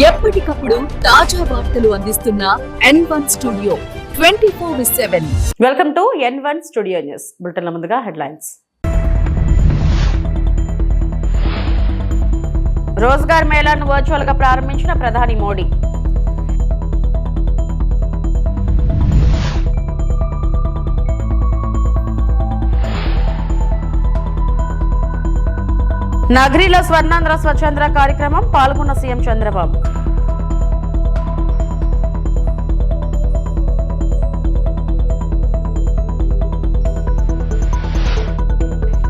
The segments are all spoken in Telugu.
ఎప్పటికప్పుడు తాజా వార్తలు అందిస్తున్న N1 studio 24/7. Welcome to N1 studio news బులెటిన్ల ముందుగా హెడ్లైన్స్. రోజ్గార్ మేళాను వర్చువల్ గా ప్రారంభించిన ప్రధాని మోడీ. నగరిలో స్వర్ణాంధ్ర స్వచ్ఛంద్ర కార్యక్రమం పాల్గొన్న CM Chandrababu.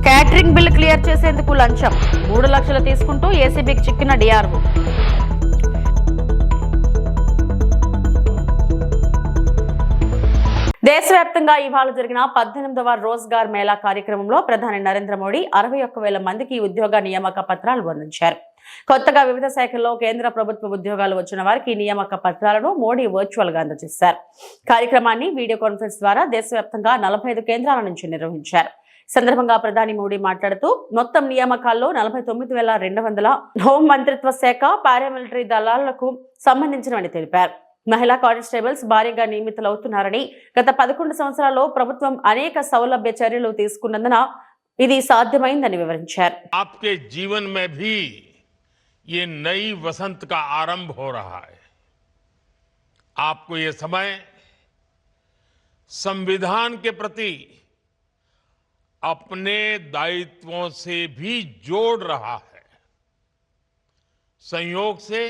Catering bill clear చేసేందుకు లంచం 3 లక్షలు తీసుకుంటూ ఏసీబీకి చిక్కిన డిఆర్ఓ. దేశవ్యాప్తంగా ఇవాళ జరిగిన 18వ రోజ్గార్ మేళా కార్యక్రమంలో ప్రధాని నరేంద్ర మోడీ 61,000 మందికి ఉద్యోగ నియామక పత్రాలు అందించారు. కొత్తగా వివిధ శాఖల్లో కేంద్ర ప్రభుత్వ ఉద్యోగాలు వచ్చిన వారికి నియామక పత్రాలను మోడీ వర్చువల్ గా అందజేశారు. కార్యక్రమాన్ని వీడియో కాన్ఫరెన్స్ ద్వారా దేశవ్యాప్తంగా 45 కేంద్రాల నుంచి నిర్వహించారు. సందర్భంగా ప్రధాని మోడీ మాట్లాడుతూ మొత్తం నియామకాల్లో 49,200 హోం మంత్రిత్వ శాఖ పారామిలిటరీ దళాలకు సంబంధించినవని తెలిపారు. మహిళా కానిస్టేబుల్స్ భారీగా నియమితులవుతున్నారని, గత 11 సంవత్సరాల్లో ప్రభుత్వం అనేక సౌలభ్య చర్యలు తీసుకున్నందున ఇది సాధ్యమైందని వివరించారు. आपके जीवन में भी ये नई वसंत का आरंभ हो रहा है. आपको ये समय संविधान के प्रति अपने दायित्वों से भी जोड़ रहा है. संयोग से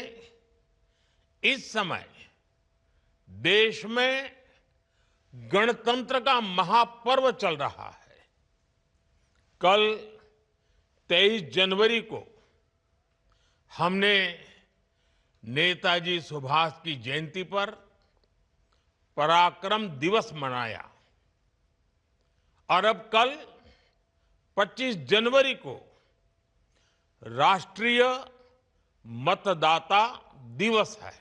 इस समय देश में गणतंत्र का महापर्व चल रहा है. कल 23 जनवरी को हमने नेताजी सुभाष की जयंती पर पराक्रम दिवस मनाया और अब कल 25 जनवरी को राष्ट्रीय मतदाता दिवस है.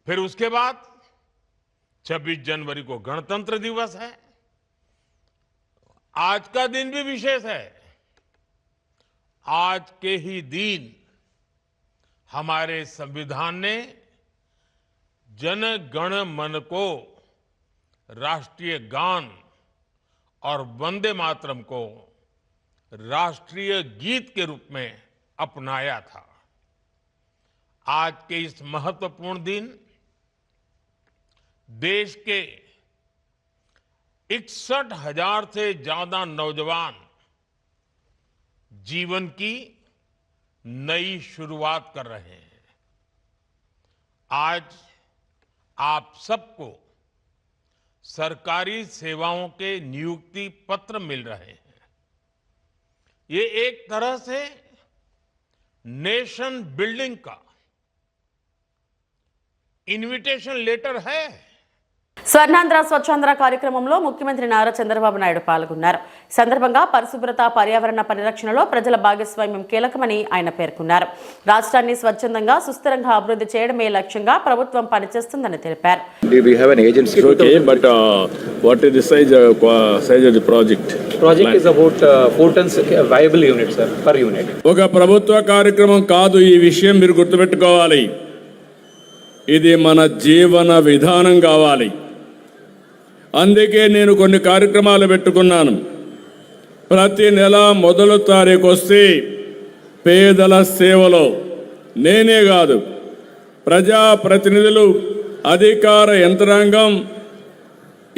फिर उसके बाद 26 जनवरी को गणतंत्र दिवस है. आज का दिन भी विशेष है. आज के ही दिन हमारे संविधान ने जन गण मन को राष्ट्रीय गान और वंदे मातरम को राष्ट्रीय गीत के रूप में अपनाया था. आज के इस महत्वपूर्ण दिन देश के 61,000 से ज्यादा नौजवान जीवन की नई शुरुआत कर रहे हैं. आज आप सबको सरकारी सेवाओं के नियुक्ति पत्र मिल रहे हैं. ये एक तरह से नेशन बिल्डिंग का इन्विटेशन लेटर है. స్వర్ణాంధ్ర స్వచ్ఛాంధ్ర కార్యక్రమంలో ముఖ్యమంత్రి నారా చంద్రబాబు నాయుడు పాల్గొన్నారు. సందర్భంగా పరిశుభ్రత, పర్యావరణ పరిరక్షణలో ప్రజల భాగస్వామ్యం కీలకమని ఆయన పేర్కొన్నారు. రాష్ట్రాన్ని స్వచ్ఛందంగా సుస్థిరంగా అభివృద్ధి చేయడమే లక్ష్యంగా ప్రభుత్వం పనిచేస్తుందని తెలిపారు. We have an agency. Okay, but what is the size of the project? Project is about 4 tons viable units, sir, per unit. ఒక ప్రభుత్వ కార్యక్రమం కాదు, ఈ విషయం మీరు గుర్తుపెట్టుకోవాలి. ఇది మన జీవన విధానం కావాలి. అందుకే నేను కొన్ని కార్యక్రమాలు పెట్టుకున్నాను. ప్రతి నెల మొదటి తారీఖు వస్తే పేదల సేవలో నేనే కాదు, ప్రజాప్రతినిధులు, అధికార యంత్రాంగం,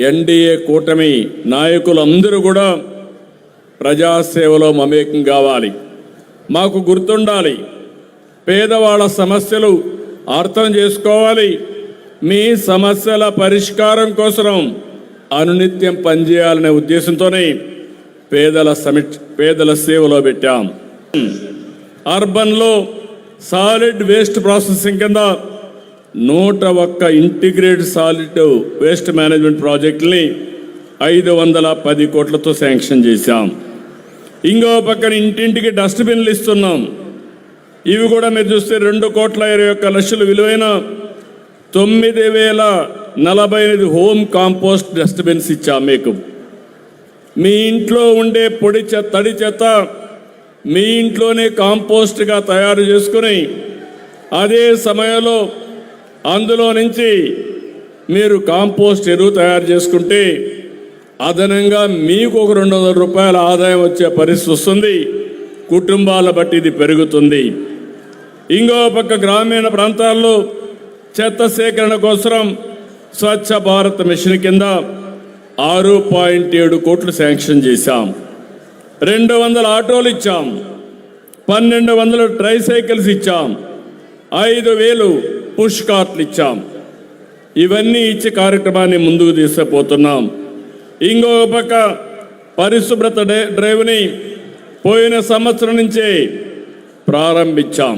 ఎన్డీఏ కూటమి నాయకులందరూ కూడా ప్రజాసేవలో మమేకం కావాలి. మాకు గుర్తుండాలి, పేదవాళ్ళ సమస్యలు అర్థం చేసుకోవాలి. మీ సమస్యల పరిష్కారం కోసం అనునిత్యం పనిచేయాలనే ఉద్దేశంతోనే పేదల సేవలో పెట్టాం. అర్బన్లో సాలిడ్ వేస్ట్ ప్రాసెసింగ్ కింద 101 ఇంటిగ్రేటెడ్ సాలిడ్ వేస్ట్ మేనేజ్మెంట్ ప్రాజెక్టుని 510 కోట్లతో శాంక్షన్ చేశాం. ఇంకో పక్కన ఇంటింటికి డస్ట్బిన్లు ఇస్తున్నాం. ఇవి కూడా మీరు చూస్తే 2,21,00,000 విలువైన 9,045 హోమ్ కాంపోస్ట్ డస్ట్బిన్స్ ఇచ్చాం మీకు. మీ ఇంట్లో ఉండే పొడి చెత్త, తడి చెత్త మీ ఇంట్లోనే కాంపోస్ట్గా తయారు చేసుకుని అదే సమయంలో అందులో నుంచి మీరు కాంపోస్ట్ ఎరువు తయారు చేసుకుంటే అదనంగా మీకు ఒక 200 రూపాయల ఆదాయం వచ్చే పరిస్థితి వస్తుంది. కుటుంబాల బట్టి ఇది పెరుగుతుంది. ఇంకో పక్క గ్రామీణ ప్రాంతాల్లో చెత్త సేకరణ కోసం స్వచ్ఛ భారత్ మిషన్ కింద 6.7 కోట్లు శాంక్షన్ చేశాం. 200 ఆటోలు ఇచ్చాం, 1200 ట్రైసైకిల్స్ ఇచ్చాం, 5000 పుష్ కార్ట్లు ఇచ్చాం. ఇవన్నీ ఇచ్చి కార్యక్రమాన్ని ముందుకు తీసుకుపోతున్నాం. ఇంకో పక్క పరిశుభ్రత డ్రైవ్ని పోయిన సంవత్సరం నుంచే ప్రారంభించాం.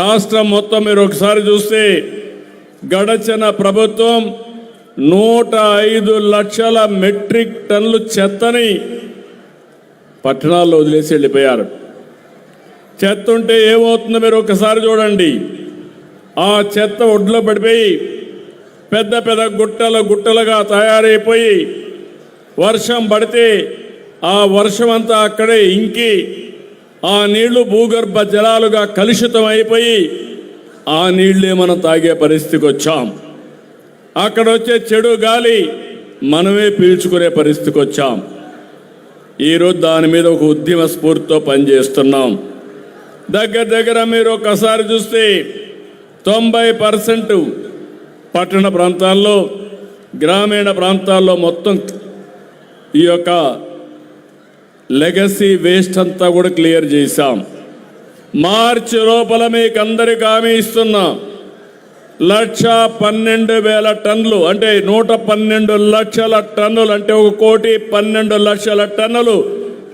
రాష్ట్రం మొత్తం మీరు ఒకసారి చూస్తే గడచిన ప్రభుత్వం 105 లక్షల మెట్రిక్ టన్నులు చెత్తని పట్టణాల్లో వదిలేసి వెళ్ళిపోయారు. చెత్త ఉంటే ఏమవుతుందో మీరు ఒకసారి చూడండి. ఆ చెత్త ఒడ్లో పడిపోయి పెద్ద పెద్ద గుట్టలుగా తయారైపోయి వర్షం పడితే ఆ వర్షం అంతా అక్కడే ఇంకి ఆ నీళ్లు భూగర్భ జలాలుగా కలుషితం అయిపోయి ఆ నీళ్లే మనం తాగే పరిస్థితికి వచ్చాం. అక్కడ వచ్చే చెడు గాలి మనమే పీల్చుకునే పరిస్థితికి వచ్చాం. ఈరోజు దాని మీద ఒక ఉద్యమ స్ఫూర్తితో పనిచేస్తున్నాం. దగ్గర మీరు ఒకసారి చూస్తే 90% పట్టణ ప్రాంతాల్లో, గ్రామీణ ప్రాంతాల్లో మొత్తం ఈ యొక్క లెగసీ వేస్ట్ అంతా కూడా క్లియర్ చేశాం. మార్చి లోపల మీకు అందరికి హామీ ఇస్తున్నా, 1,12,000 టన్నులు అంటే 112 లక్షల టన్నులు అంటే 1,12,00,000 టన్నులు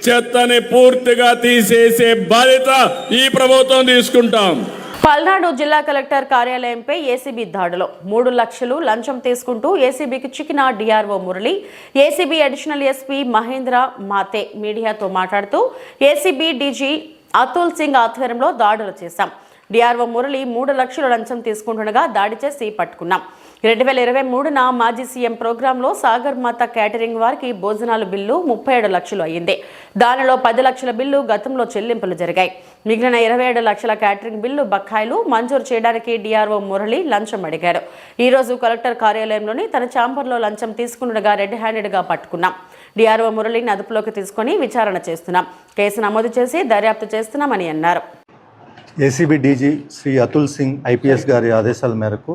చెత్తని పూర్తిగా తీసేసే బాధ్యత ఈ ప్రభుత్వం తీసుకుంటాం. పల్నాడు జిల్లా కలెక్టర్ కార్యాలయంపై ఏసీబీ దాడులో 3 లక్షలు లంచం తీసుకుంటూ ఏసీబీకి చిక్కిన DRO Murali, ACB additional SP Mahendra Mathe మీడియాతో మాట్లాడుతూ ఏసీబీ డీజీ అతుల్ సింగ్ ఆధ్వర్యంలో దాడులు చేశాం. డిఆర్ఓ మురళి 3 లక్షలు లంచం తీసుకుంటుండగా దాడి చేసి పట్టుకున్నాం. 2023న మాజీ సీఎం ప్రోగ్రాంలో సాగర్ మాత క్యాటరింగ్ వారికి భోజనాలు బిల్లు 37 లక్షలు అయ్యింది. దానిలో 10 లక్షల బిల్లు గతంలో చెల్లింపులు జరిగాయి. మిగిలిన 27 లక్షల క్యాటరింగ్ బిల్లు బకాయిలు మంజూరు చేయడానికి డిఆర్ఓ మురళి లంచం అడిగారు. ఈ రోజు కలెక్టర్ కార్యాలయంలోని తన ఛాంబర్లో లంచం తీసుకుండగా రెడ్ హ్యాండెడ్గా పట్టుకున్నాం. డిఆర్ఓ మురళిని అదుపులోకి తీసుకుని విచారణ చేస్తున్నాం. కేసు నమోదు చేసి దర్యాప్తు చేస్తున్నామని అన్నారు. ACB DG Shri Atul Singh IPS గారి ఆదేశాల మేరకు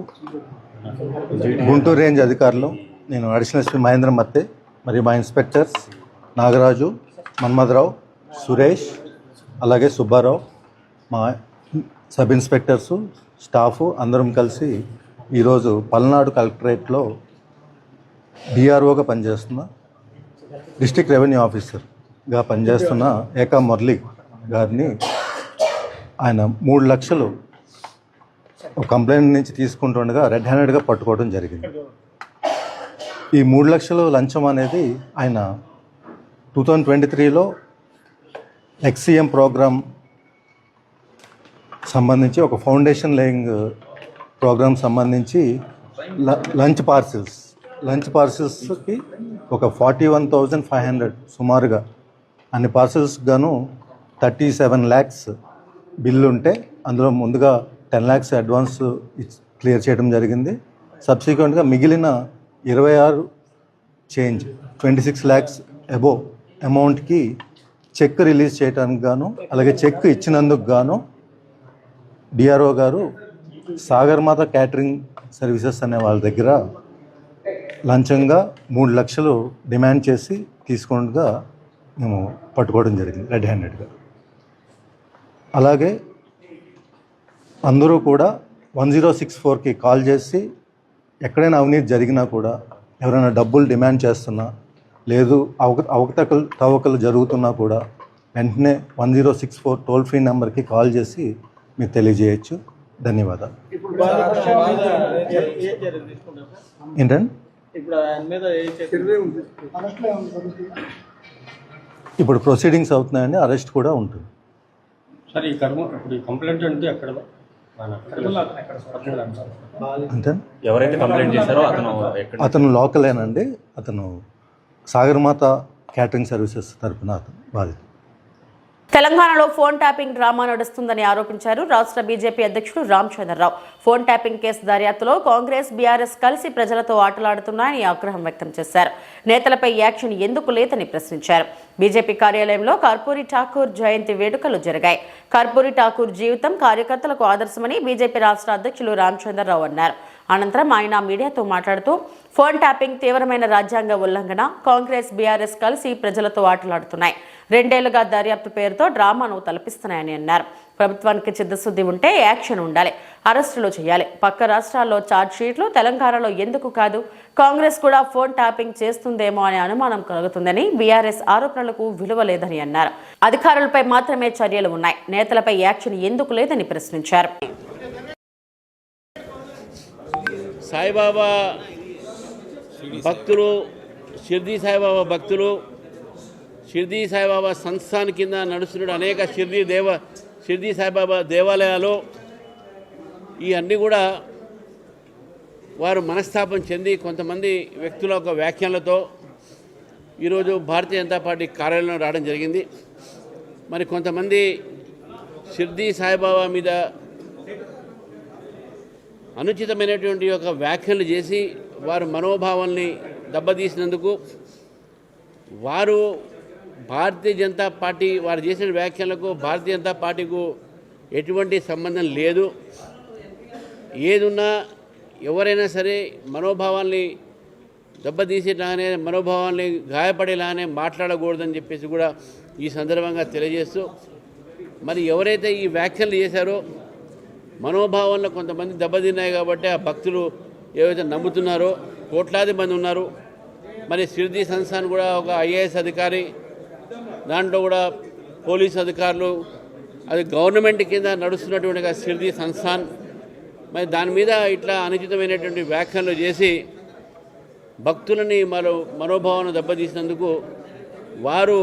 గుంటూరు రేంజ్ అధికారులు, నేను అడిషనల్ ఎస్పీ మహేంద్ర మత్తే మరియు మా ఇన్స్పెక్టర్స్ నాగరాజు, మన్మథరావు, సురేష్, అలాగే సుబ్బారావు, మా సబ్ ఇన్స్పెక్టర్సు, స్టాఫు అందరం కలిసి ఈరోజు పల్నాడు కలెక్టరేట్లో డిఆర్ఓగా పనిచేస్తున్న, డిస్ట్రిక్ట్ రెవెన్యూ ఆఫీసర్గా పనిచేస్తున్న ఏకా మురళి గారిని ఆయన 3 లక్షలు కంప్లైంట్ నుంచి తీసుకుంటుండగా రెడ్ హ్యాండెడ్గా పట్టుకోవడం జరిగింది. ఈ 3 లక్షలు లంచం అనేది ఆయన 2023లో ఎక్స్సీఎం ప్రోగ్రామ్ సంబంధించి ఒక ఫౌండేషన్ లేయింగ్ ప్రోగ్రామ్ సంబంధించి లంచ్ పార్సిల్స్కి ఒక 41,500 సుమారుగా అన్ని పార్సిల్స్ గాను 37 lakhs బిల్లు ఉంటే అందులో ముందుగా 10 lakhs అడ్వాన్స్ క్లియర్ చేయడం జరిగింది. సబ్సిక్వెంట్గా మిగిలిన 26 చేంజ్ 26 lakhs అబోవ్ అమౌంట్కి చెక్ రిలీజ్ చేయడానికి గాను, అలాగే చెక్ ఇచ్చినందుకు గాను డిఆర్ఓ గారు సాగర్మాత క్యాటరింగ్ సర్వీసెస్ అనే వాళ్ళ దగ్గర లంచంగా 3 లక్షలు డిమాండ్ చేసి తీసుకుంటగా మేము పట్టుకోవడం జరిగింది రెడ్ హ్యాండెడ్గా. అలాగే అందరూ కూడా 1064కి కాల్ చేసి ఎక్కడైనా అవినీతి జరిగినా కూడా, ఎవరైనా డబ్బులు డిమాండ్ చేస్తున్నా, లేదు అవకతవకలు జరుగుతున్నా కూడా వెంటనే 1064 టోల్ ఫ్రీ నెంబర్కి కాల్ చేసి మీరు తెలియజేయచ్చు. ధన్యవాదాలు. ఏంటండి ఇప్పుడు ప్రొసీడింగ్స్ అవుతున్నాయండి, అరెస్ట్ కూడా ఉంటుంది. సరే ఇక్కడ ఇప్పుడు కంప్లైంట్ అంటే అక్కడ అంటే ఎవరైతే కంప్లైంట్ చేశారో అతను లోకలేనండి, అతను సాగర్మాత క్యాటరింగ్ సర్వీసెస్ తరఫున అతను బాధితుడు. తెలంగాణలో ఫోన్ ట్యాపింగ్ డ్రామా నడుస్తుందని ఆరోపించారు రాష్ట్ర బీజేపీ అధ్యక్షుడు రామచంద్రరావు. ఫోన్ ట్యాపింగ్ కేసు దర్యాప్తులో కాంగ్రెస్, బీఆర్ఎస్ కలిసి ప్రజలతో ఆటలాడుతున్నాయని ఆగ్రహం వ్యక్తం చేశారు. నేతలపై యాక్షన్ ఎందుకు లేదని ప్రశ్నించారు. బీజేపీ కార్యాలయంలో కర్పూరి ఠాకూర్ జయంతి వేడుకలు జరిగాయి. కర్పూరి ఠాకూర్ జీవితం కార్యకర్తలకు ఆదర్శమని బీజేపీ రాష్ట్ర అధ్యక్షులు రామచంద్రరావు అన్నారు. అనంతరం ఆయన మీడియాతో మాట్లాడుతూ ఫోన్ ట్యాపింగ్ తీవ్రమైన రాజ్యాంగ ఉల్లంఘన, కాంగ్రెస్, బీఆర్ఎస్ కలిసి ప్రజలతో ఆటలాడుతున్నాయి. 2 ఏళ్లుగా దర్యాప్తు పేరుతో డ్రామాను తలపిస్తున్నాయని అన్నారు. ప్రభుత్వానికి చిత్తశుద్ధి ఉంటే యాక్షన్ ఉండాలి, అరెస్టులు చేయాలి. పక్క రాష్ట్రాల్లో ఛార్జ్ షీట్లు, తెలంగాణలో ఎందుకు కాదు? కాంగ్రెస్ కూడా ఫోన్ ట్యాపింగ్ చేస్తుందేమో అనే అనుమానం కలుగుతుందని, బీఆర్ఎస్ ఆరోపణలకు విలువ లేదని అన్నారు. అధికారులపై మాత్రమే చర్యలు ఉన్నాయి, నేతలపై యాక్షన్ ఎందుకు లేదని ప్రశ్నించారు. సాయిబాబా భక్తులు, షిర్డీ సాయిబాబా భక్తులు, షిర్డీ సాయిబాబా సంస్థాన్ కింద నడుస్తున్న అనేక షిర్డీ సాయిబాబా దేవాలయాలు ఈ అన్నీ కూడా వారు మనస్తాపం చెంది కొంతమంది వ్యక్తుల యొక్క వ్యాఖ్యలతో ఈరోజు భారతీయ జనతా పార్టీ కార్యాలయంలో రావడం జరిగింది. మరి కొంతమంది షిర్డీ సాయిబాబా మీద అనుచితమైనటువంటి యొక్క వ్యాఖ్యలు చేసి వారు మనోభావాల్ని దెబ్బతీసినందుకు వారు భారతీయ జనతా పార్టీ వారు చేసిన వ్యాఖ్యలకు భారతీయ జనతా పార్టీకు ఎటువంటి సంబంధం లేదు. ఏదున్నా ఎవరైనా సరే మనోభావాల్ని దెబ్బతీసేలానే, మనోభావాల్ని గాయపడేలానే మాట్లాడకూడదని చెప్పేసి కూడా ఈ సందర్భంగా తెలియజేస్తూ, మరి ఎవరైతే ఈ వ్యాఖ్యలు చేశారో మనోభావంలో కొంతమంది దెబ్బతిన్నాయి కాబట్టి ఆ భక్తులు ఏవైతే నమ్ముతున్నారో కోట్లాది మంది ఉన్నారు. మరి షిర్డీ సంస్థాన్ కూడా ఒక ఐఏఎస్ అధికారి, దాంట్లో కూడా పోలీసు అధికారులు, అది గవర్నమెంట్ కింద నడుస్తున్నటువంటి షిర్డీ సంస్థాన్, మరి దాని మీద ఇట్లా అనుచితమైనటువంటి వ్యాఖ్యలు చేసి భక్తులని మనోభావాన్ని దెబ్బతీసినందుకు వారు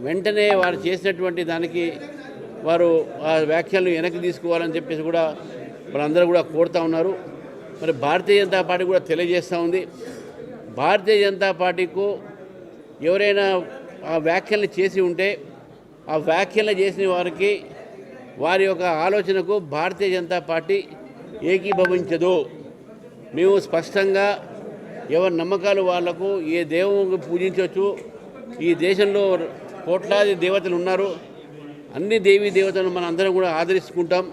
వెంటనే వారు చేసినటువంటి దానికి వారు ఆ వ్యాఖ్యలను వెనక్కి తీసుకోవాలని చెప్పేసి కూడా వాళ్ళందరూ కూడా కోరుతూ ఉన్నారు. మరి భారతీయ జనతా పార్టీ కూడా తెలియజేస్తూ ఉంది, భారతీయ జనతా పార్టీకు ఎవరైనా ఆ వ్యాఖ్యలను చేసి ఉంటే ఆ వ్యాఖ్యలు చేసిన వారికి వారి యొక్క ఆలోచనకు భారతీయ జనతా పార్టీ ఏకీభవించదు. మేము స్పష్టంగా ఎవరి నమ్మకాలు వాళ్లకు, ఏ దేవుని పూజించవచ్చు, ఈ దేశంలో కోట్లాది దేవతలు ఉన్నారు, అన్ని దేవీ దేవతలను మనం అందరం కూడా ఆదరించుకుంటాం.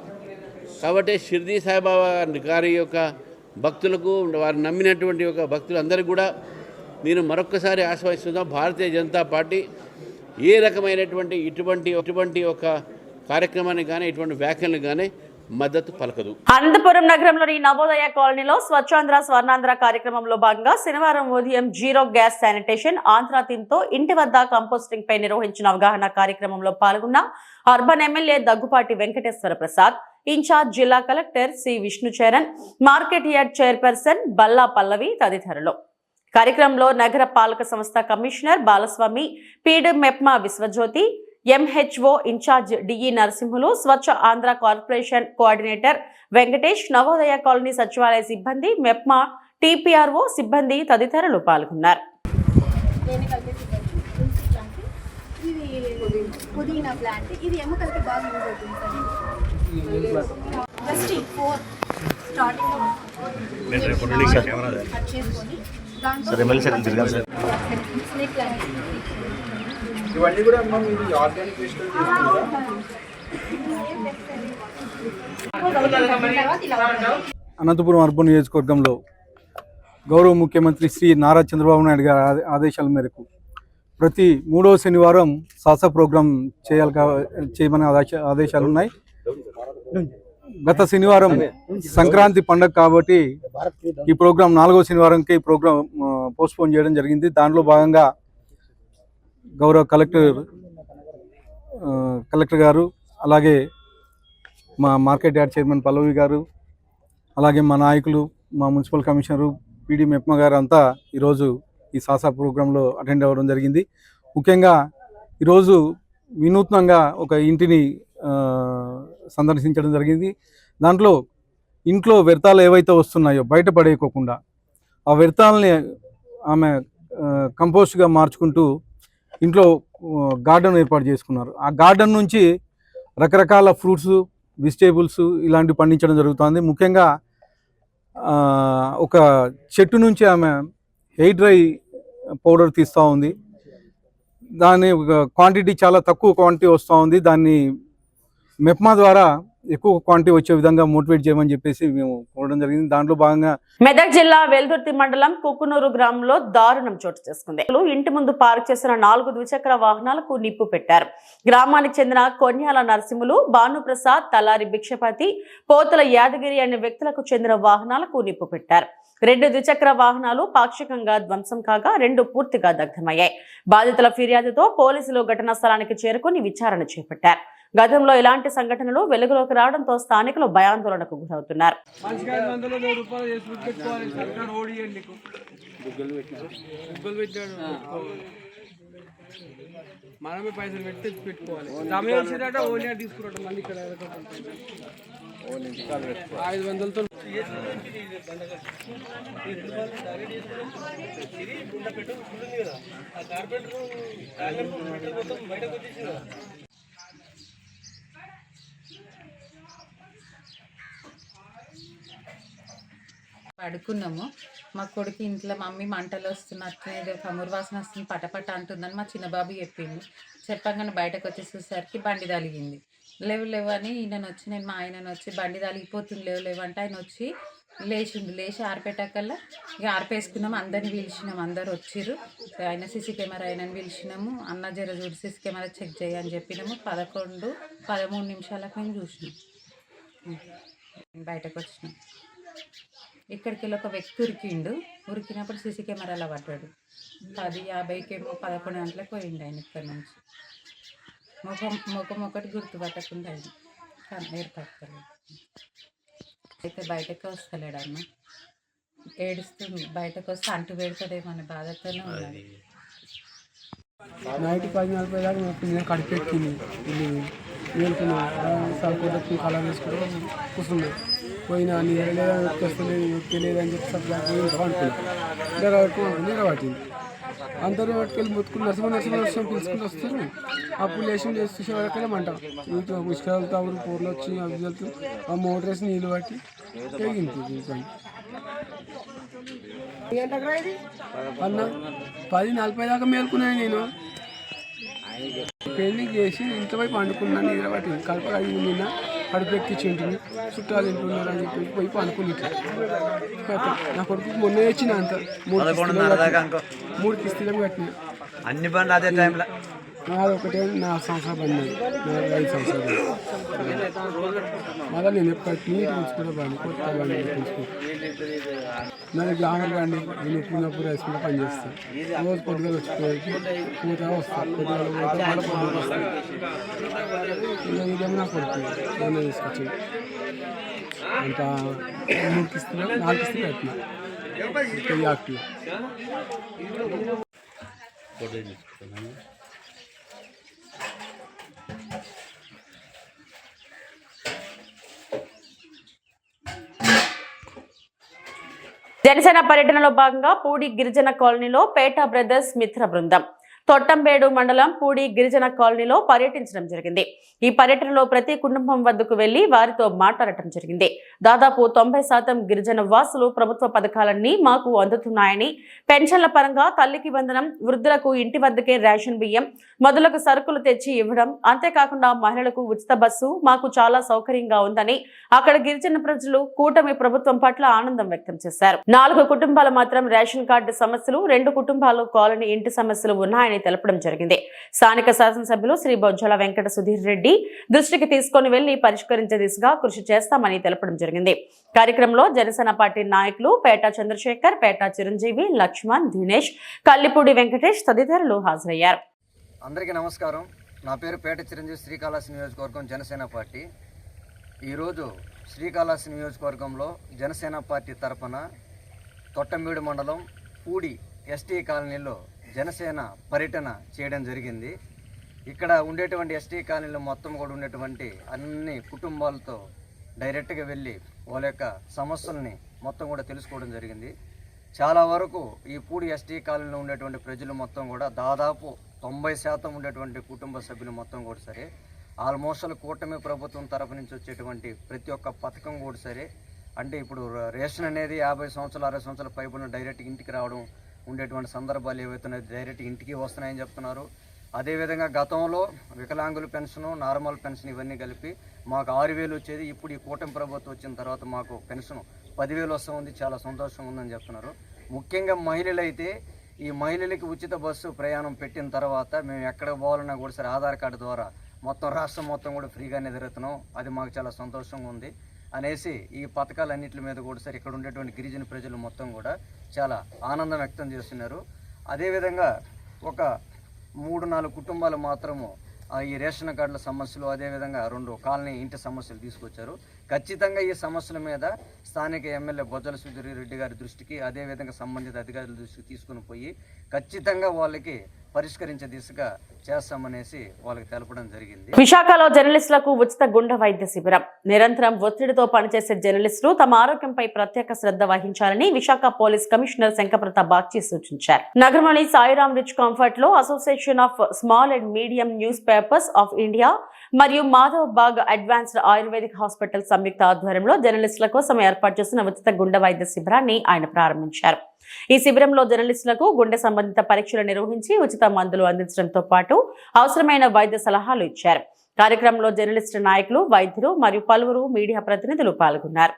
కాబట్టి షిర్డీ సాయిబాబా గారి యొక్క భక్తులకు, వారు నమ్మినటువంటి యొక్క భక్తులందరికీ కూడా నేను మరొక్కసారి ఆశ్వాసిస్తున్నాం, భారతీయ జనతా పార్టీ ఏ రకమైనటువంటి ఇటువంటి ఒక కార్యక్రమాన్ని కానీ ఇటువంటి వ్యాఖ్యలను కానీ మద్దతు పలకదు. అనంతపురం నగరంలోని నవోదయ కాలనీలో స్వచ్ఛాంధ్ర స్వర్ణాంధ్ర కార్యక్రమంలో భాగంగా శనివారం ఉదయం జీరో గ్యాస్ శానిటేషన్ ఆంధ్ర థీమ్తో ఇంటి వద్ద కంపోస్టింగ్ పై నిర్వహించిన అవగాహన కార్యక్రమంలో పాల్గొన్న urban MLA Daggupati Venkateswara Prasad, in-charge జిల్లా collector C Vishnucharan, market yard chairperson Balla Pallavi తదితరులు. కార్యక్రమంలో నగర పాలక సంస్థ commissioner Balaswamy, PD MEPMA Vishwajyothi, MHO in-charge DE Narasimhulu, Swachh Andhra corporation coordinator Venkatesh, Navodaya colony సచివాలయ సిబ్బంది, మెప్మా టీపీఆర్ఓ సిబ్బంది తదితరులు పాల్గొన్నారు. పుదీనా ప్లాంట్ ఇది ఎముకలకి బాగా యూజ్ అవుతుంది సార్. జస్ట్ 4 స్టార్టింగ్ కట్ చేసుకొని దాంట్లో స్నేక్ ప్లాంట్ ఇవన్నీ కూడా అమ్మ ఇది ఆర్గానిక్ వేస్ట్ అనంతపురం అర్బన్ నియోజకవర్గంలో గౌరవ ముఖ్యమంత్రి శ్రీ నారా చంద్రబాబు నాయుడు గారి ఆదేశాల మేరకు ప్రతి 3వ శనివారం సాసా ప్రోగ్రాం చేయమని ఆదేశాలు ఉన్నాయి. గత శనివారం సంక్రాంతి పండుగ కాబట్టి ఈ ప్రోగ్రాం 4వ శనివారంకి ఈ ప్రోగ్రాం పోస్ట్పోన్ చేయడం జరిగింది. దాంట్లో భాగంగా గౌరవ కలెక్టర్ గారు, అలాగే మా మార్కెట్ యార్డ్ చైర్మన్ పల్లవి గారు, అలాగే మా నాయకులు, మా మున్సిపల్ కమిషనరు పీడీ మెప్మా గారు అంతా ఈరోజు ఈ సాసా ప్రోగ్రాంలో అటెండ్ అవ్వడం జరిగింది. ముఖ్యంగా ఈరోజు వినూత్నంగా ఒక ఇంటిని సందర్శించడం జరిగింది. దాంట్లో ఇంట్లో వ్యర్థాలు ఏవైతే వస్తున్నాయో బయట పడేయకోకుండా ఆ వ్యర్థాలని ఆమె కంపోస్ట్గా మార్చుకుంటూ ఇంట్లో గార్డెన్ ఏర్పాటు చేసుకున్నారు. ఆ గార్డెన్ నుంచి రకరకాల ఫ్రూట్స్, వెజిటేబుల్స్ ఇలాంటివి పండించడం జరుగుతుంది. ముఖ్యంగా ఒక చెట్టు నుంచి ఆమె హెయిర్ డ్రై పౌడర్ తీస్తూ ఉంది. దాని క్వాంటిటీ చాలా తక్కువ క్వాంటిటీ వస్తూ ఉంది. దాన్ని మెప్మా ద్వారా ఎక్కువ క్వాంటిటీ వచ్చే విధంగా మోటివేట్ చేయమని చెప్పేసి మేము కోరడం జరిగింది. దాంట్లో భాగంగా మెదక్ జిల్లా వెల్దుర్తి మండలం కుక్కునూరు గ్రామంలో దారుణం చోటు చేసుకుంది. ఇంటి ముందు పార్క్ చేసిన 4 ద్విచక్ర వాహనాలకు నిప్పు పెట్టారు. గ్రామానికి చెందిన కొన్యాల నరసింహులు, భానుప్రసాద్, తలారి భిక్షపతి, పోతల యాదగిరి అనే వ్యక్తులకు చెందిన వాహనాలకు నిప్పు పెట్టారు. 2 ద్విచక్ర వాహనాలు పాక్షికంగా ధ్వంసం కాగా 2 పూర్తిగా దగ్ధమయ్యాయి. బాధితుల ఫిర్యాదుతో పోలీసులు ఘటనా స్థలానికి చేరుకుని విచారణ చేపట్టారు. గతంలో ఇలాంటి సంఘటనలు వెలుగులోకి రావడంతో స్థానికులు భయాందోళనకు గురవుతున్నారు. మనమే పైసలు పెట్టి పెట్టుకోవాలి. 500తో పడుకున్నాము. మా కొడుకు ఇంట్లో మమ్మీ మంటలు వస్తున్నట్టు ఏదో కమురు వాసన వస్తుంది, పటపట అంటుందని మా చిన్న బాబు చెప్పింది. చెప్పగానే బయటకు వచ్చేసేసరికి బండి తలిగింది. లేవు అని ఈయన వచ్చి, నేను మా ఆయనను వచ్చి బండి తలిగిపోతుంది లేవు అంటే ఆయన వచ్చి లేచి ఆరిపెట్టాకల్లా ఇక ఆరిపేసుకున్నాము. అందరిని పిలిచినాము, అందరు వచ్చిర్రు. ఆయన సీసీ కెమెరా ఆయనని పిలిచినాము. అన్న జర చూడు సీసీ కెమెరా చెక్ చేయని చెప్పినాము. 11-13 నిమిషాలకు మేము చూసినాం, బయటకు వచ్చినాం. ఇక్కడికి వెళ్ళి ఒక వ్యక్తి ఉరికినప్పుడు సీసీ కెమెరాలో పడ్డాడు. 10:50కేమో 11 గంటలకు పోయింది ఆయన ఇక్కడ నుంచి. ముఖం ఒకటి గుర్తుపట్టకుండా అయింది, ఏర్పడతలేదు. అయితే బయటకు వస్తలేడు అన్న, ఏడుస్తుంది. బయటకు వస్తే అంటు పెడతాడేమో అనే బాధతోనే ఉన్నాడు. నైట్ 10:40 దాకా నేను కడిపెట్టింది వెళ్తున్నా సరుకు కలర్ వేసుకుని కూర్చున్నా. పోయినా నీరలేదని చెప్పి సబ్జెక్ట్ అనుకున్నాను. నిలబట్టింది. అందరూ పట్టుకెళ్ళి మొత్తుకుని నరసింహ పిలుచుకుని వస్తారు. అప్పుడు లేచి చూసే వరకెళ్ళి మంట ఉష్కరాలు తాగుడు పూర్లు వచ్చి అవి వెళ్తూ ఆ మోటార్ వేసి నీళ్ళు పట్టి తెగింది. అన్న 10:40 దాకా మేలుకున్నాను. నేను పెళ్లి చేసి ఇంట్లో పోయి పండుకున్నాను. నిద్రపట్టి కలప నిన్న కడుపెక్కించుంటుంది, చుట్టాలు ఇంటున్నారు అని చెప్పి పోయి పండుకుని నా కొడుకు మొన్న వచ్చిన అంత 3 కిస్తీలకు కట్టిన అన్ని బండ్లు అదే టైంలో. నాది ఒకటే 4 సంవత్సరాలు బండి, 5 సంవత్సరాలు. మళ్ళీ నేను ఎప్పుడు నీట్ ఉంచుకుంటే బండి, కొత్త బండి నాది గ్లామర్ బండి. నేను ఎప్పుడున్నప్పుడు వేసుకుంటే పని చేస్తాను. రోజు పొద్దుగా వచ్చిపోయి పోతా వస్తాను. పొద్దుగా పోతే మళ్ళీ పొద్దుగా వస్తాను. ఇదేమో నాకు కొడుతుంది మొన్న తీసుకొచ్చి అంత 3 కిస్తీలు 4 కిస్తీలు కట్టిన యాక్టివ్. జనసేన పర్యటనలో భాగంగా పూడి గిరిజన కాలనీలో పేట బ్రదర్స్ మిత్ర బృందం తొట్టంబేడు మండలం పూడి గిరిజన కాలనీలో పర్యటించడం జరిగింది. ఈ పర్యటనలో ప్రతి కుటుంబం వద్దకు వెళ్లి వారితో మాట్లాడటం జరిగింది. దాదాపు 90% గిరిజన వాసులు ప్రభుత్వ పథకాలన్నీ మాకు అందుతున్నాయని, పెన్షన్ల పరంగా తల్లికి వందనం, వృద్ధులకు ఇంటి వద్దకే రేషన్ బియ్యం మొదలగు సరుకులు తెచ్చి ఇవ్వడం, అంతేకాకుండా మహిళలకు ఉచిత బస్సు మాకు చాలా సౌకర్యంగా ఉందని అక్కడ గిరిజన ప్రజలు కూటమి ప్రభుత్వం పట్ల ఆనందం వ్యక్తం చేశారు. 4 కుటుంబాలు మాత్రం రేషన్ కార్డు సమస్యలు, 2 కుటుంబాలు కాలనీ ఇంటి సమస్యలు ఉన్నాయని తెలపడం జరిగింది. స్థానిక శాసనసభ్యులు శ్రీ బొజ్జల వెంకట సుధీర్ రెడ్డి దృష్టికి తీసుకుని వెళ్లి పరిష్కరించే దిశగా కృషి చేస్తామని తెలపడం జరిగింది. కార్యక్రమంలో జనసేన పార్టీ నాయకులు పేట చంద్రశేఖర్, పేట చిరంజీవి, లక్ష్మణ్, దినేష్, కల్లిపూడి వెంకటేష్ తదితరులు హాజరయ్యారు. అందరికీ నమస్కారం. నా పేరు పేట చిరంజీవి, శ్రీకాళహస్తి నియోజకవర్గం జనసేన పార్టీ. ఈరోజు శ్రీకాళహస్తి నియోజకవర్గంలో జనసేన పార్టీ తరఫున తొట్టంబేడు మండలం పూడి ఎస్టీ కాలనీలో జనసేన పర్యటన చేయడం జరిగింది. ఇక్కడ ఉండేటువంటి ఎస్టీ కాలనీలో మొత్తం కూడా ఉండేటువంటి అన్ని కుటుంబాలతో డైరెక్ట్గా వెళ్ళి వాళ్ళ యొక్క సమస్యల్ని మొత్తం కూడా తెలుసుకోవడం జరిగింది. చాలా వరకు ఈ పూడి ఎస్టీ కాలనీలో ఉండేటువంటి ప్రజలు మొత్తం కూడా దాదాపు 90% ఉండేటువంటి కుటుంబ సభ్యులు మొత్తం కూడా సరే, ఆల్మోస్ట్ కూటమి ప్రభుత్వం తరపు నుంచి వచ్చేటువంటి ప్రతి ఒక్క పథకం కూడా సరే, అంటే ఇప్పుడు రేషన్ అనేది 50 సంవత్సరాలు 60 సంవత్సరాల పైపున డైరెక్ట్ ఇంటికి రావడం ఉండేటువంటి సందర్భాలు ఏవైతున్నాయో డైరెక్ట్ ఇంటికి వస్తున్నాయని చెప్తున్నారు. అదేవిధంగా గతంలో వికలాంగుల పెన్షను, నార్మల్ పెన్షన్ ఇవన్నీ కలిపి మాకు 6,000 వచ్చేది. ఇప్పుడు ఈ కూటమి ప్రభుత్వం వచ్చిన తర్వాత మాకు పెన్షన్ 10,000 వస్తుంది. చాలా సంతోషంగా ఉందని చెప్తున్నారు. ముఖ్యంగా మహిళలైతే ఈ మహిళలకి ఉచిత బస్సు ప్రయాణం పెట్టిన తర్వాత మేము ఎక్కడ పోవాలన్నా కూడా సరే ఆధార్ కార్డు ద్వారా మొత్తం రాష్ట్రం మొత్తం కూడా ఫ్రీగానే తిరుగుతున్నాం. అది మాకు చాలా సంతోషంగా ఉంది అనేసి ఈ పథకాలన్నింటి మీద కూడా సరే ఇక్కడ ఉండేటువంటి గిరిజన ప్రజలు మొత్తం కూడా చాలా ఆనందం వ్యక్తం చేస్తున్నారు. అదేవిధంగా ఒక 3-4 కుటుంబాలు మాత్రము ఈ రేషన్ కార్డుల సమస్యలు, అదేవిధంగా 2 కాలనీ ఇంటి సమస్యలు తీసుకొచ్చారు. ఖచ్చితంగా ఈ సమస్యల మీద స్థానిక ఎమ్మెల్యే బొజ్జల సుధీర్ రెడ్డి గారి దృష్టికి, అదేవిధంగా సంబంధిత అధికారుల దృష్టికి తీసుకుని పోయి ఖచ్చితంగా వాళ్ళకి పరిష్కరించే దిశగా చేస్తామనేసి వాళ్ళకి తెలపడం జరిగింది. విశాఖలో జర్నలిస్టులకు ఉచిత గుండె వైద్య శిబిరం. నిరంతరం ఒత్తిడితో పనిచేసే జర్నలిస్టులు తమ ఆరోగ్యంపై ప్రత్యేక శ్రద్ధ వహించాలని విశాఖ పోలీస్ కమిషనర్ శంకరప్రతాప్ బాగ్చి సూచించారు. నగరంలోని సాయిరామ్ రిచ్ కంఫర్ట్ లో association of small and medium news papers of India మరియు మాధవ్ బాగ్ అడ్వాన్స్డ్ ఆయుర్వేదిక్ హాస్పిటల్ సంయుక్త ఆధ్వర్యంలో జర్నలిస్టుల కోసం ఏర్పాటు చేసిన ఉచిత గుండె వైద్య శిబిరాన్ని ఆయన ప్రారంభించారు. ఈ శిబిరంలో జర్నలిస్టులకు గుండె సంబంధిత పరీక్షలు నిర్వహించి ఉచిత మందులు అందించడంతో పాటు అవసరమైన వైద్య సలహాలు ఇచ్చారు. కార్యక్రమంలో జర్నలిస్టు నాయకులు, వైద్యులు మరియు పలువురు మీడియా ప్రతినిధులు పాల్గొన్నారు.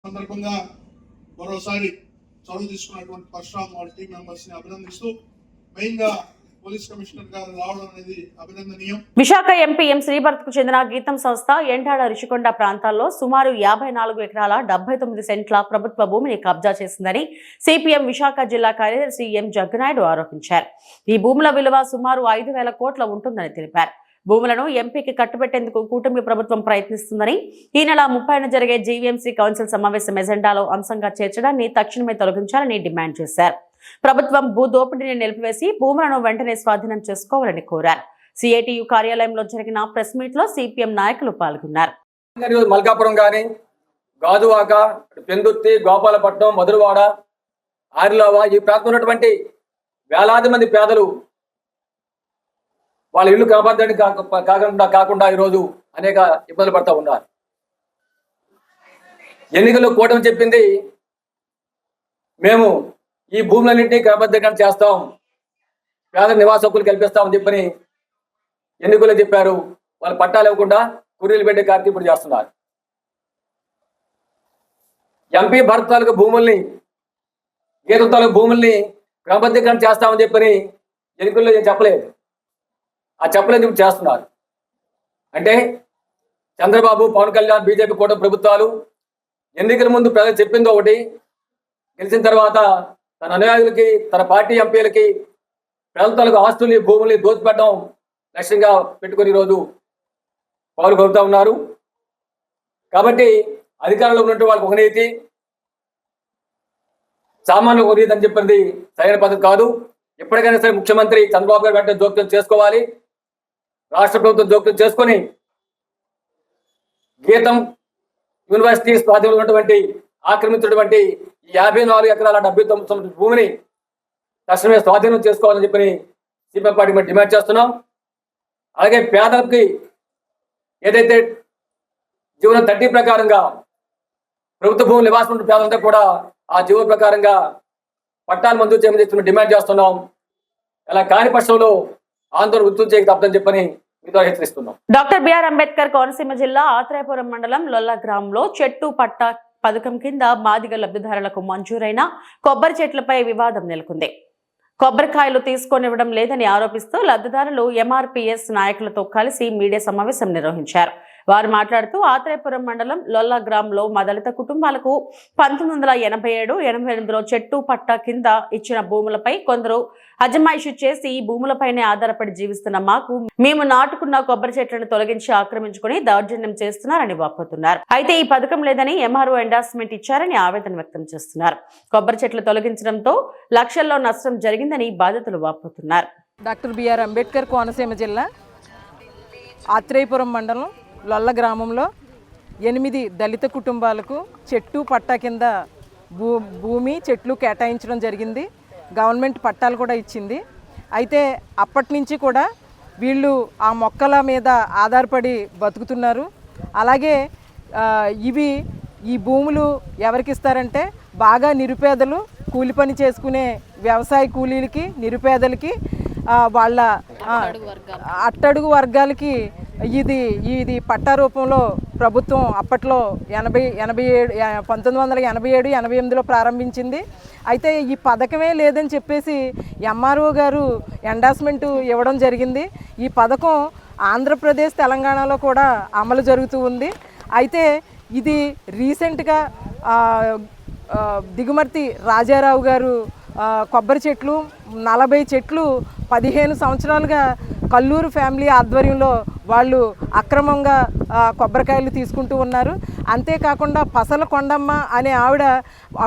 సందర్భంగా మరోసారి చొరవ తీసుకున్నటువంటి పరశురామ్ వాళ్ళ టీం మెంబర్స్ ని అభినందిస్తూ, మెయిన్ గా పోలీస్ కమిషనర్ గారు రావడం అనేది అభినందనీయం. విశాఖ ఎంపీ ఎం శ్రీభరత్ కు చెందిన గీతం సంస్థ ఎండాడ రిషికొండ ప్రాంతాల్లో సుమారు 54 ఎకరాల 79 సెంట్ల ప్రభుత్వ భూమిని కబ్జా చేసిందని సిపిఎం విశాఖ జిల్లా కార్యదర్శి ఎం జగ్గనాయుడు ఆరోపించారు. ఈ భూముల విలువ సుమారు 5,000 కోట్ల ఉంటుందని తెలిపారు. భూములను ఎంపీకి కట్టుబెట్టేందుకు కూటమి ప్రభుత్వం ప్రయత్నిస్తుందని, ఈ నెల 30న జరిగే జీవీఎంసీ కౌన్సిల్ సమావేశం ఎజెండాలో అంశంగా చేర్చడాన్ని తక్షణమే తొలగించాలని డిమాండ్ చేశారు. ప్రభుత్వం భూ దోపిడీని నిలిపివేసి భూములను వెంటనే స్వాధీనం చేసుకోవాలని కోరారు. సిఐటియు కార్యాలయంలో జరిగిన ప్రెస్ మీట్ లో సిపిఎం నాయకులు పాల్గొన్నారు. మల్కాపురం గాని, గాజువాక, పెందుర్తి, గోపాలపట్నం, మధురవాడ, ఆరిలోవా ఈ ప్రాంతం ఉన్నటువంటి వేలాది మంది పేదలు వాళ్ళ ఇల్లు కాపాడడానికి కాకుండా ఈరోజు అనేక ఇబ్బందులు పడతా ఉన్నారు. ఎన్నికల్లో కూటమి చెప్పింది మేము ఈ భూములన్నింటినీ క్రమబద్ధీకరణ చేస్తాం, పేద నివాస హక్కులు కల్పిస్తామని చెప్పని ఎన్నికల్లో చెప్పారు. వాళ్ళు పట్టాలు ఇవ్వకుండా కుర్రీలు పెట్టే కార్యక్రమం ఇప్పుడు చేస్తున్నారు. ఎంపీ భరత్ తాలూకు భూముల్ని, గీతం తాలూకు భూముల్ని క్రమబద్ధీకరణ చేస్తామని చెప్పని ఎన్నికల్లో ఏం చెప్పలేదు. ఆ చెప్పలేదు ఇప్పుడు చేస్తున్నారు. అంటే చంద్రబాబు, పవన్ కళ్యాణ్, బీజేపీ కూటమి ప్రభుత్వాలు ఎన్నికల ముందు ప్రజలు చెప్పింది ఒకటి, గెలిచిన తర్వాత తన అనుయాయులకి, తన పార్టీ ఎంపీలకి ప్రజలకు ఆస్తుల్ని, భూముల్ని దోచిపెట్టడం లక్ష్యంగా పెట్టుకుని ఈరోజు పౌరులు కోరుతా ఉన్నారు. కాబట్టి అధికారంలో ఉన్నట్టు వాళ్ళకి ఒక నీతి, సామాన్యులకు ఒక నీతి అని చెప్పింది సరైన పద్ధతి కాదు. ఎప్పటికైనా సరే ముఖ్యమంత్రి చంద్రబాబు గారు వెంటనే జోక్యం చేసుకోవాలి. రాష్ట్ర ప్రభుత్వం జోక్యం చేసుకొని గీతం యూనివర్సిటీ స్వాధీనంలో ఉన్నటువంటి ఆక్రమించినటువంటి 54 ఎకరాల 79 భూమిని తక్షణమే స్వాధీనం చేసుకోవాలని చెప్పని సిపిఎం పార్టీ మేము డిమాండ్ చేస్తున్నాం. అలాగే పేదలకి ఏదైతే జీవన 30 ప్రకారంగా ప్రభుత్వ భూములు నివాసం ఉన్న పేదలంతా కూడా ఆ జీవన ప్రకారంగా పట్టాలు మంజూరు చేయమని డిమాండ్ చేస్తున్నాం. అలా కాని పక్షంలో ఆందోళన గుర్తు చేయక తప్పదని చెప్పని మీతో హెచ్చరిస్తున్నాం. డాక్టర్ బిఆర్ అంబేద్కర్ కోనసీమ జిల్లా ఆత్రేయపురం మండలం లొల్ల గ్రామంలో చెట్టు పట్ట పథకం కింద మాదిగ లబ్ధిదారులకు మంజూరైన కొబ్బరి చెట్లపై వివాదం నెలకొంది. కొబ్బరికాయలు తీసుకొనివ్వడం లేదని ఆరోపిస్తూ లబ్ధిదారులు ఎంఆర్పీఎస్ నాయకులతో కలిసి మీడియా సమావేశం నిర్వహించారు. వారు మాట్లాడుతూ ఆత్రేయపురం మండలం లొల్ల గ్రామంలో మా దళిత కుటుంబాలకు 1987-88లో చెట్టు పట్ట కింద ఇచ్చిన భూములపై కొందరు అజమాయిషి చేసి ఈ భూములపైనే ఆధారపడి జీవిస్తున్న మాకు మేము నాటుకున్న కొబ్బరి చెట్లను తొలగించి ఆక్రమించుకుని దౌర్జన్యం చేస్తున్నారని వాపోతున్నారు. అయితే ఈ పథకం లేదని ఎంఆర్ఓ ఎండార్స్మెంట్ ఇచ్చారని ఆవేదన వ్యక్తం చేస్తున్నారు. కొబ్బరి చెట్లు తొలగించడంతో లక్షల్లో నష్టం జరిగిందని బాధితులు వాపోతున్నారు. డాక్టర్ బిఆర్ అంబేద్కర్ కోనసీమ జిల్లా ఆత్రేయపురం మండలం లొల్ల గ్రామంలో 8 దళిత కుటుంబాలకు చెట్టు పట్టా కింద భూమి చెట్లు కేటాయించడం జరిగింది. గవర్నమెంట్ పట్టాలు కూడా ఇచ్చింది. అయితే అప్పటి నుంచి కూడా వీళ్ళు ఆ మొక్కల మీద ఆధారపడి బతుకుతున్నారు. అలాగే ఈ భూములు ఎవరికి ఇస్తారంటే బాగా నిరుపేదలు, కూలి పని చేసుకునే వ్యవసాయ కూలీలకి, నిరుపేదలకి, వాళ్ళ అట్టడుగు వర్గాలకి ఇది పట్టా రూపంలో ప్రభుత్వం అప్పట్లో 1987-88లో ప్రారంభించింది. అయితే ఈ పథకమే లేదని చెప్పేసి ఎంఆర్ఓ గారు ఎండార్స్మెంట్ ఇవ్వడం జరిగింది. ఈ పథకం ఆంధ్రప్రదేశ్, తెలంగాణలో కూడా అమలు జరుగుతూ ఉంది. అయితే ఇది రీసెంట్గా దిగుమర్తి రాజారావు గారు కొబ్బరి చెట్లు 40 చెట్లు 15 సంవత్సరాలుగా కల్లూరు ఫ్యామిలీ ఆధ్వర్యంలో వాళ్ళు అక్రమంగా కొబ్బరికాయలు తీసుకుంటూ ఉన్నారు. అంతేకాకుండా పసల కొండమ్మ అనే ఆవిడ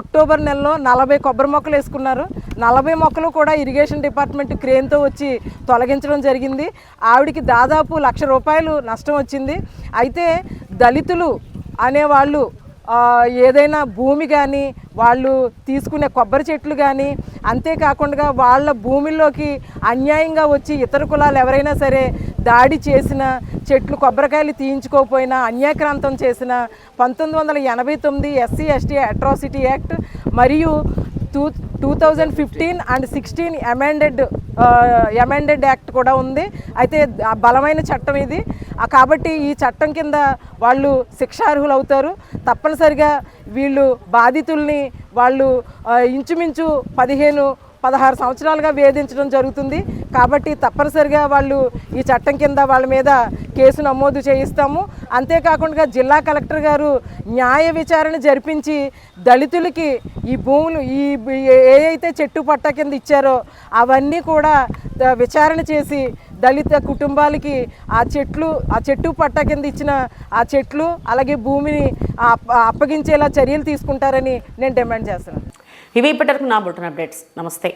అక్టోబర్ నెలలో 40 కొబ్బరి మొక్కలు వేసుకున్నారు. 40 మొక్కలు కూడా ఇరిగేషన్ డిపార్ట్మెంట్ క్రేన్తో వచ్చి తొలగించడం జరిగింది. ఆవిడికి దాదాపు ₹1,00,000 నష్టం వచ్చింది. అయితే దళితులు అనేవాళ్ళు ఏదైనా భూమి కానీ, వాళ్ళు తీసుకునే కొబ్బరి చెట్లు కానీ, అంతేకాకుండా వాళ్ళ భూమిలోకి అన్యాయంగా వచ్చి ఇతర కులాలు ఎవరైనా సరే దాడి చేసిన, చెట్లు కొబ్బరికాయలు తీయించుకోకపోయినా, అన్యాక్రాంతం చేసిన 1989 SC/ST అట్రాసిటీ యాక్ట్ మరియు 2015 and 16 అమెండెడ్ యాక్ట్ కూడా ఉంది. అయితే బలమైన చట్టం ఇది. కాబట్టి ఈ చట్టం కింద వాళ్ళు శిక్షార్హులు అవుతారు. తప్పనిసరిగా వీళ్ళు బాధితుల్ని వాళ్ళు ఇంచుమించు 15-16 సంవత్సరాలుగా వేధించడం జరుగుతుంది. కాబట్టి తప్పనిసరిగా వాళ్ళు ఈ చట్టం కింద వాళ్ళ మీద కేసు నమోదు చేయిస్తాము. అంతేకాకుండా జిల్లా కలెక్టర్ గారు న్యాయ విచారణ జరిపించి దళితులకి ఈ భూములు ఏదైతే చెట్టు పట్టా కింద ఇచ్చారో అవన్నీ కూడా విచారణ చేసి దళిత కుటుంబాలకి ఆ చెట్టు పట్టా కింద ఇచ్చిన ఆ చెట్లు అలాగే భూమిని అప్పగించేలా చర్యలు తీసుకుంటారని నేను డిమాండ్ చేస్తున్నాను. ఇవి ఇప్పటివరకు నా బులెటిన్ అప్డేట్స్. నమస్తే.